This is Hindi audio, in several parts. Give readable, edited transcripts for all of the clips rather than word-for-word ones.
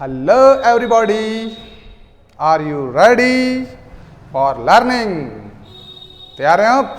Hello everybody, are you ready for learning? तैयार हैं आप?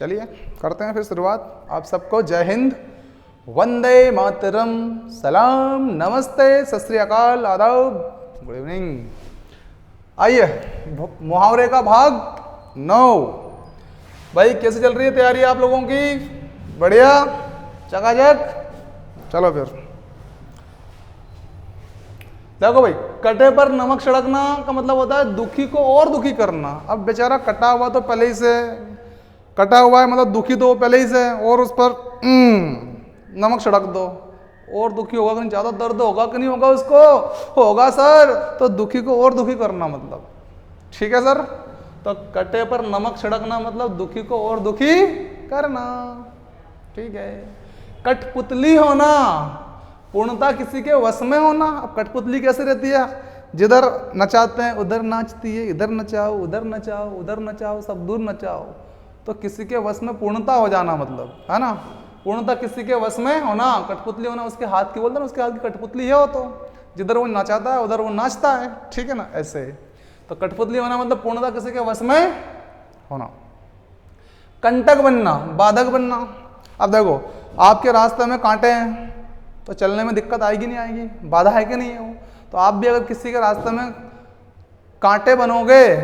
चलिए करते हैं फिर शुरुआत। आप सबको जय हिंद, वंदे मातरम, सलाम, नमस्ते, सत श्री अकाल, आदाब, गुड इवनिंग। आइए मुहावरे का भाग 9। भाई कैसे चल रही है तैयारी आप लोगों की? बढ़िया, चकाचक। चलो फिर देखो भाई, कटे पर नमक छिड़कना का मतलब होता है दुखी को और दुखी करना। अब बेचारा कटा हुआ तो पहले ही से कटा हुआ है, मतलब दुखी तो वो पहले ही से, और उस पर नमक छिड़क दो और दुखी होगा कि नहीं? ज़्यादा दर्द होगा कि नहीं होगा उसको? होगा सर। तो दुखी को और दुखी करना मतलब, ठीक है सर। तो कटे पर नमक छिड़कना मतलब दुखी को और दुखी करना, ठीक है। कठपुतली होना, पूर्णता किसी के वश में होना। अब कठपुतली कैसे रहती है? जिधर नचाते हैं उधर नाचती है, इधर नचाओ उधर नचाओ उधर नचाओ, सब दूर नचाओ। तो किसी के वश में पूर्णता हो जाना मतलब, है ना? पूर्णता किसी के वश में होना, कठपुतली होना। उसके हाथ की बोलते हैं ना, उसके हाथ की कठपुतली है वो, तो जिधर वो नचाता है उधर वो नाचता है, ठीक है ना? ऐसे तो कठपुतली होना मतलब पूर्णता किसी के वश में होना। कंटक बनना, बाधक बनना। अब देखो, आपके रास्ते में कांटे हैं तो चलने में दिक्कत आएगी नहीं आएगी? बाधा है कि नहीं है वो? तो आप भी अगर किसी के रास्ते में कांटे बनोगे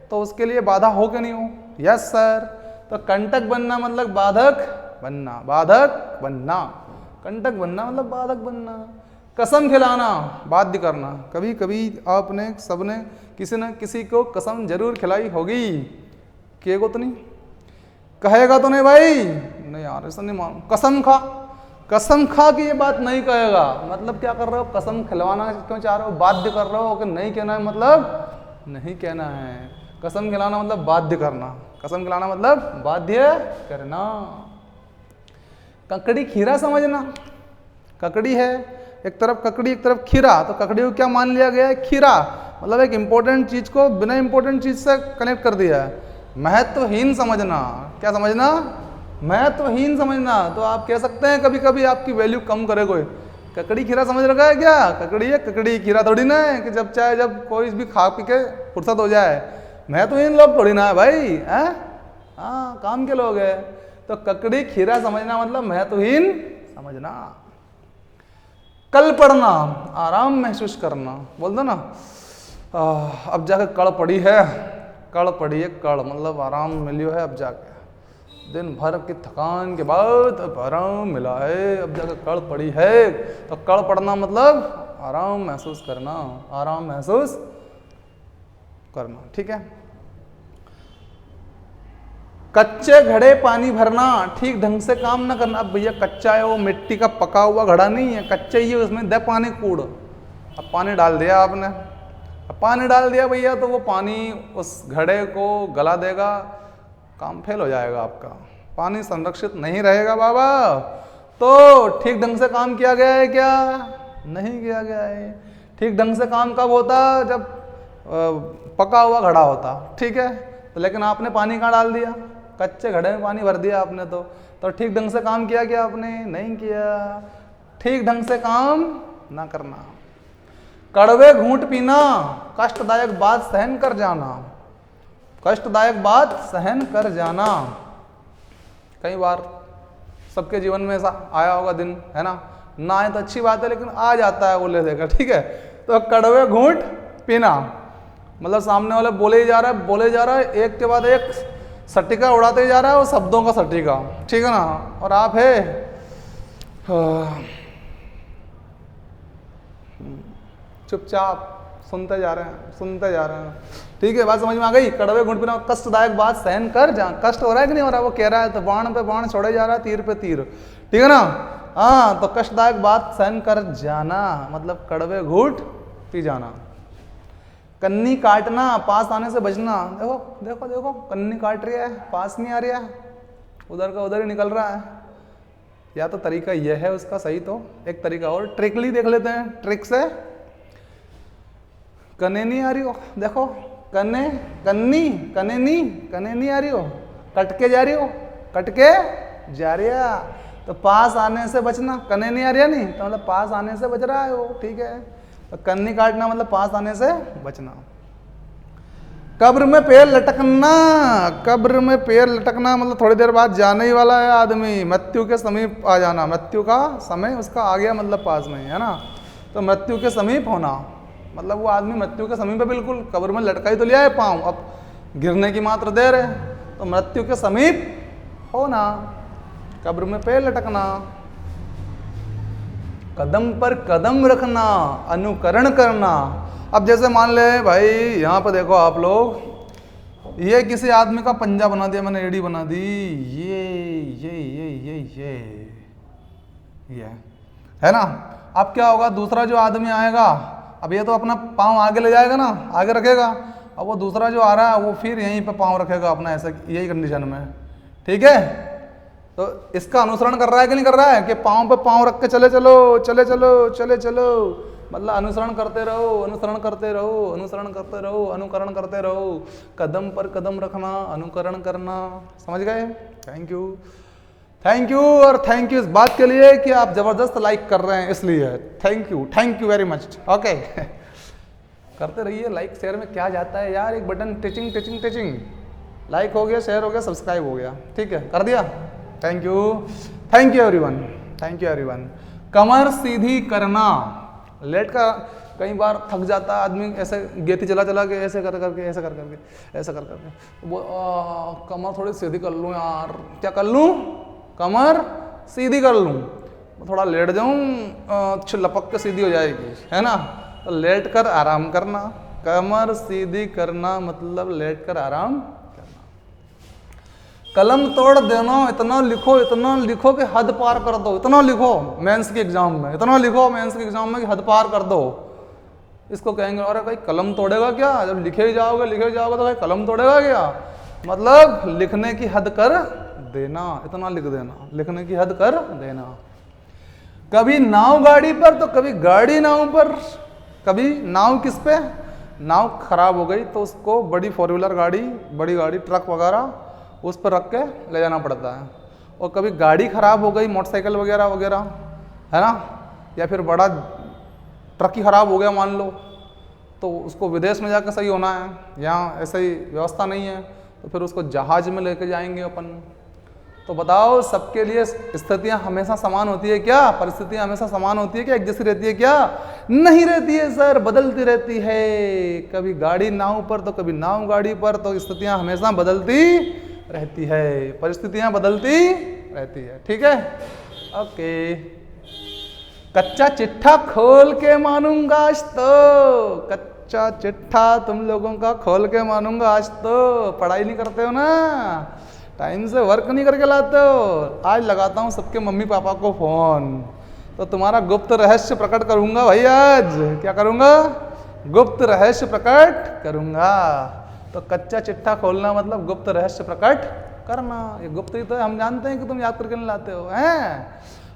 तो उसके लिए बाधा हो कि नहीं हो? Yes sir. तो कंटक बनना मतलब बाधक बनना, बाधक बनना। कंटक बनना मतलब बाधक बनना। कसम खिलाना, बाध्य करना। कभी कभी आपने सबने किसी न किसी को कसम जरूर खिलाई होगी। किएगो तो नहीं? कहेगा तो नहीं भाई? नहीं यार ऐसा नहीं मान, कसम खा। कसम खा की ये बात नहीं कहेगा, मतलब क्या कर रहे हो? कसम खिलवाना क्यों चाह रहे हो? बाध्य कर रहे हो कि नहीं कहना है, मतलब नहीं कहना है। कसम खिलाना मतलब बाध्य करना, कसम खिलाना मतलब बाध्य करना। ककड़ी खीरा समझना। ककड़ी है एक तरफ, ककड़ी एक तरफ खीरा। तो ककड़ी को क्या मान लिया गया है? खीरा। मतलब एक इंपॉर्टेंट चीज को बिना इंपॉर्टेंट चीज से कनेक्ट कर दिया है। महत्वहीन समझना। क्या समझना? महत्वहीन समझना। तो आप कह सकते हैं कभी कभी आपकी वैल्यू कम करे कोई। ककड़ी खीरा समझ रखा है क्या? ककड़ी है, ककड़ी खीरा थोड़ी ना है कि जब चाहे जब कोई भी खा पी के फुर्सत हो जाए। महत्वहीन लोग थोड़ी ना है भाई, हैं? हाँ, काम के लोग हैं। तो ककड़ी खीरा समझना मतलब महत्वहीन समझना। कल पड़ना, आराम महसूस करना। बोल दो ना, अब जाके कड़ पड़ी है, कड़ पड़ी है, कड़ मतलब आराम मिलियो है। अब जाके दिन भर की थकान के बाद अब आराम मिला है, अब जाकर कड़ पड़ी है। तो कड़ पड़ना मतलब आराम महसूस करना, आराम महसूस करना, ठीक है। कच्चे घड़े पानी भरना, ठीक ढंग से काम ना करना। अब भैया कच्चा है, वो मिट्टी का पका हुआ घड़ा नहीं है, कच्चा ही है, उसमें दे पानी कूड़। अब पानी डाल दिया आपने, अब पानी डाल दिया भैया, तो वो पानी उस घड़े को गला देगा, काम फेल हो जाएगा आपका। पानी संरक्षित नहीं रहेगा बाबा। तो ठीक ढंग से काम किया गया है क्या? नहीं किया गया है। ठीक ढंग से काम कब होता? जब पका हुआ घड़ा होता, ठीक है। तो लेकिन आपने पानी कहाँ डाल दिया? कच्चे घड़े में पानी भर दिया आपने। तो ठीक ढंग से काम किया क्या आपने? नहीं किया। ठीक ढंग से काम ना करना। कड़वे घूंट पीना, कष्टदायक बात सहन कर जाना। कष्टदायक बात सहन कर जाना। कई बार सबके जीवन में ऐसा आया होगा दिन, है ना? ना आए तो अच्छी बात है, लेकिन आ जाता है बोले देकर, ठीक है। तो कड़वे घूंट पीना मतलब सामने वाले बोले ही जा रहा है, बोले जा रहा है, एक के बाद एक सटीका उड़ाते ही जा रहा है, वो शब्दों का सटीका, ठीक है ना? और आप है चुपचाप सुनते जा रहे हैं, सुनते जा रहे हैं, ठीक है। बात समझ में आ गई? कड़वे घूंट पीना, कष्टदायक बात सहन कर जा। कष्ट हो रहा है कि नहीं हो रहा? वो कह रहा है तो बाण पे बाण छोड़े जा रहा है, तीर पे तीर, ठीक है ना? हाँ, तो कष्टदायक बात सहन कर जाना मतलब कड़वे घूंट पी जाना। कन्नी काटना, पास आने से बचना। देखो देखो देखो, कन्नी काट रही है, पास नहीं आ रही है, उधर का उधर ही निकल रहा है। या तो तरीका यह है उसका सही, तो एक तरीका और ट्रिकली देख लेते हैं, ट्रिक से। कने नहीं आ रही हो, देखो कने, कन्नी, कने नहीं आ रही हो, कटके जा रही हो, कटके जा रही है। तो पास आने से बचना। कने नहीं आ रही है नहीं तो मतलब पास आने से बच रहा है वो, ठीक है। तो कन्नी काटना मतलब पास आने से बचना। कब्र में पैर लटकना, कब्र में पैर लटकना मतलब थोड़ी देर बाद जाने ही वाला है आदमी, मृत्यु के समीप आ जाना, मृत्यु का समय उसका आ गया मतलब पास में, है ना। तो मृत्यु के समीप होना मतलब वो आदमी मृत्यु के समीप है बिल्कुल, कब्र में लटका ही तो लिया है पाँव, अब गिरने की मात्र देर है, तो मृत्यु के समीप होना, कब्र में पैर लटकना। कदम पर कदम रखना, अनुकरण करना। अब जैसे मान ले भाई यहाँ पर देखो आप लोग, ये किसी आदमी का पंजा बना दिया मैंने, एड़ी बना दी, ये है ना। अब क्या होगा, दूसरा जो आदमी आएगा, अब ये तो अपना पाँव आगे ले जाएगा ना, आगे रखेगा, अब वो दूसरा जो आ रहा है वो फिर यहीं पे पाँव रखेगा अपना, ऐसा यही कंडीशन में, ठीक है। तो इसका अनुसरण कर रहा है कि नहीं कर रहा है, कि पाँव पे पाँव रख के चले चलो, चले चलो, चले चलो, मतलब अनुसरण करते रहो, अनुसरण करते रहो, अनुसरण करते रहो, अनुकरण करते रहो, कदम पर कदम रखना, अनुकरण करना, समझ गए। थैंक यू, थैंक यू और थैंक यू इस बात के लिए कि आप जबरदस्त लाइक कर रहे हैं, इसलिए thank you very much. Okay करते रहिए लाइक शेयर में, क्या जाता है यार, एक button teaching teaching teaching, like हो गया, शेयर हो गया, सब्सक्राइब हो गया, ठीक है, कर दिया। Thank you everyone, thank you everyone. कमर सीधी करना, लेट का कई बार थक जाता है आदमी, ऐसे गेती चला चला के, ऐसे कर करके, ऐसे कर करके, ऐसे कर करके, वो कमर थोड़ी सीधी कर लूँ यार, क्या कर लूँ, कमर सीधी कर लूँ, थोड़ा लेट जाऊँ, लपक के सीधी हो जाएगी, है ना। तो लेट कर आराम करना, कमर सीधी करना मतलब लेट कर आराम करना। कलम तोड़ देना, इतना लिखो कि हद पार कर दो, इतना लिखो मेंस के एग्जाम में, इतना लिखो मेंस के एग्जाम में कि हद पार कर दो। इसको कहेंगे अरे भाई कलम तोड़ेगा क्या, जब लिखे ही जाओगे तो भाई कलम तोड़ेगा क्या, मतलब लिखने की हद कर देना, इतना लिख देना, लिखने की हद कर देना। कभी नाव गाड़ी पर तो कभी गाड़ी नाव पर, कभी नाव किस पे, नाव खराब हो गई तो उसको बड़ी 4 व्हीलर गाड़ी, बड़ी गाड़ी ट्रक वगैरह उस पर रख के ले जाना पड़ता है, और कभी गाड़ी खराब हो गई, मोटरसाइकिल वगैरह वगैरह, है ना, या फिर बड़ा ट्रक ही खराब हो गया मान लो, तो उसको विदेश में जाकर सही होना है, यहाँ ऐसा ही व्यवस्था नहीं है, तो फिर उसको जहाज में लेके जाएंगे अपन। तो बताओ सबके लिए स्थितियां हमेशा समान होती है क्या, परिस्थितियां हमेशा समान होती है क्या, एक जैसी रहती है क्या, नहीं रहती है सर, बदलती रहती है, कभी गाड़ी नाव पर तो कभी नाव गाड़ी पर, तो स्थितियां हमेशा बदलती रहती है, परिस्थितियां बदलती रहती है, ठीक है। ओके, कच्चा चिट्ठा खोल के मानूंगा आज तो, कच्चा चिट्ठा तुम लोगों का खोल के मानूंगा आज तो। पढ़ाई नहीं करते हो ना, टाइम से वर्क नहीं करके लाते हो, आज लगाता हूँ सबके मम्मी पापा को फोन, तो तुम्हारा गुप्त रहस्य प्रकट करूंगा भाई, आज क्या करूंगा, गुप्त रहस्य प्रकट करूंगा। तो कच्चा चिट्ठा खोलना मतलब गुप्त रहस्य प्रकट करना, ये गुप्त ही तो हम जानते हैं कि तुम याद करके नहीं लाते हो, हैं,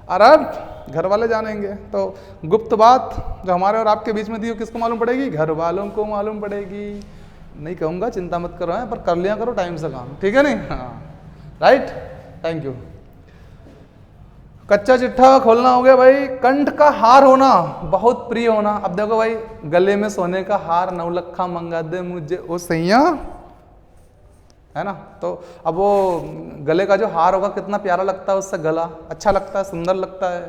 और अब घर वाले जानेंगे, तो गुप्त बात जो हमारे और आपके बीच में थी वो किसको मालूम पड़ेगी, घर वालों को मालूम पड़ेगी। नहीं कहूँगा चिंता मत करो, है, पर कर लिया करो टाइम से काम, ठीक है नहीं, हाँ राइट, थैंक यू। कच्चा चिट्ठा खोलना हो गया भाई। कंठ का हार होना, बहुत प्रिय होना। अब देखो भाई, गले में सोने का हार 9 लखा मंगा दे मुझे ओ सैया, है ना। तो अब वो गले का जो हार होगा कितना प्यारा लगता है, उससे गला अच्छा लगता है, सुंदर लगता है,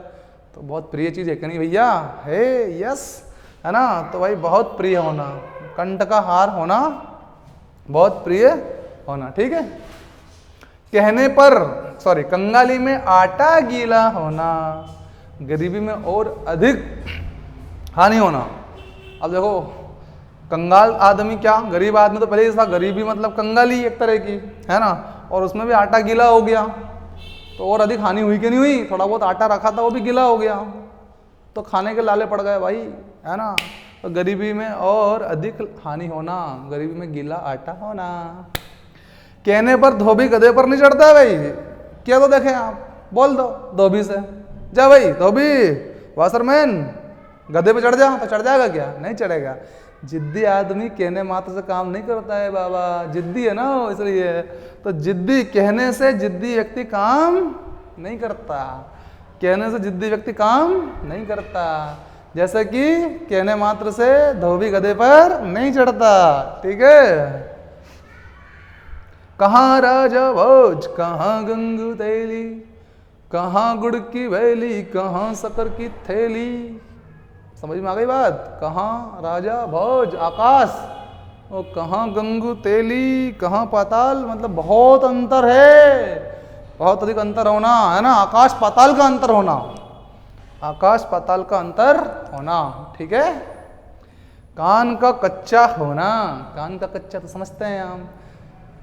तो बहुत प्रिय चीज है कि नहीं भैया, है, यस, है ना। तो भाई बहुत प्रिय होना, कंठ का हार होना, बहुत प्रिय होना, ठीक है। कहने पर, सॉरी, कंगाली में आटा गीला होना, गरीबी में और अधिक हानि होना। अब देखो कंगाल आदमी क्या, गरीब आदमी तो पहले ही था, गरीबी मतलब कंगाली एक तरह की, है ना, और उसमें भी आटा गीला हो गया तो और अधिक हानि हुई कि नहीं हुई, थोड़ा बहुत आटा रखा था वो भी गीला हो गया, तो खाने के लाले पड़ गए भाई, है ना। तो गरीबी में और अधिक हानि होना, गरीबी में गीला आटा होना। कहने पर धोबी गधे पर नहीं चढ़ता है भाई, क्या तो देखें आप, बोल दो धोबी से, जा भाई धोबी वाशरमैन गधे पे चढ़ जा, तो चढ़ जाएगा क्या, नहीं चढ़ेगा। जिद्दी आदमी कहने मात्र से काम नहीं करता है बाबा, जिद्दी है ना, इसलिए तो जिद्दी, कहने से जिद्दी व्यक्ति काम नहीं करता, कहने से जिद्दी व्यक्ति काम नहीं करता। जैसे कि कहने मात्र से धोबी गधे पर नहीं चढ़ता। ठीक है। कहाँ राजा भोज, कहाँ गंगू तेली, कहाँ गुड़ की वैली, कहाँ शक्कर की थैली। समझ में आ गई बात? कहाँ राजा भोज आकाश, और कहाँ गंगू तेली, कहाँ पाताल। मतलब बहुत अंतर है, बहुत अधिक अंतर होना है ना, आकाश पाताल का अंतर होना, आकाश पाताल का अंतर होना। ठीक है। कान का कच्चा होना, कान का कच्चा तो समझते हैं हम,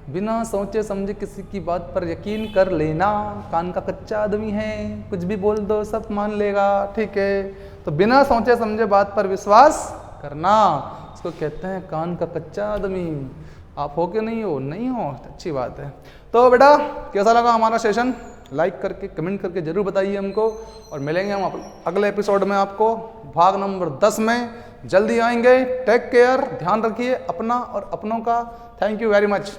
बिना सोचे समझे किसी की बात पर यकीन कर लेना। कान का कच्चा आदमी है, कुछ भी बोल दो सब मान लेगा। ठीक है। तो बिना सोचे समझे बात पर विश्वास करना, इसको कहते हैं कान का कच्चा आदमी। आप हो कि नहीं हो? नहीं हो, अच्छी बात है। तो बेटा कैसा लगा हमारा सेशन? लाइक करके कमेंट करके जरूर बताइए हमको, और मिलेंगे हम अगले एपिसोड में आपको भाग नंबर 10 में। जल्दी आएंगे। टेक केयर, ध्यान रखिए अपना और अपनों का। Thank you very much.